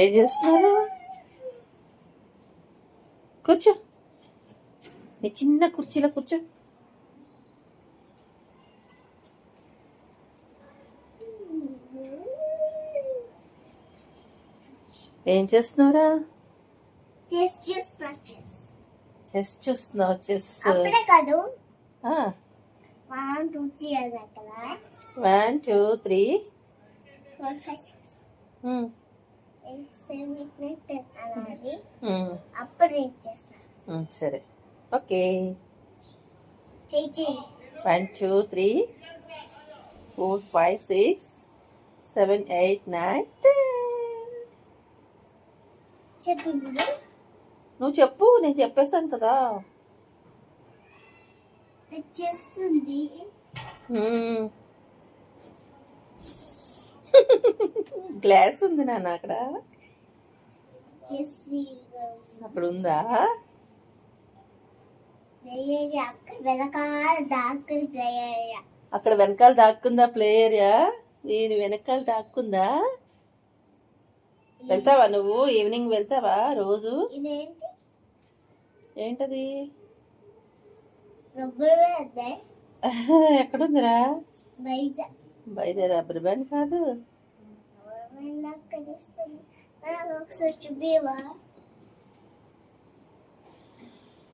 ఏం చేస్తున్నారు? కూర్చో, నీ చిన్న కుర్చీలో కూర్చో. ఏం చేస్తున్నావురా? చెస్ చూస్తున్నావు? చెస్ కాదు. 1 2 3 4 5 6 7 8 9 10 అలాది. అప్పుడు చేస్తా. సరే, ఓకే. చెయ్యి 1 2 3 4 5 6 7 8 9 10. చెప్పింది. నువ్వు చెప్పు, నేను చెప్పేశాను కదా. చేస్తుంది. గ్లాస్ ఉంది నాన్న అక్కడ. అక్కడ ఉందా? అక్కడ వెనకాల దాక్కుందా ప్లే ఏరియా? దీని వెనకాల దాక్కుందా? వెళ్తావా నువ్వు? ఈవినింగ్ వెళ్తావా రోజు? ఏంటది? ఎక్కడుందిరా? బయట రబ్బర్ బ్యాండ్ కాదు.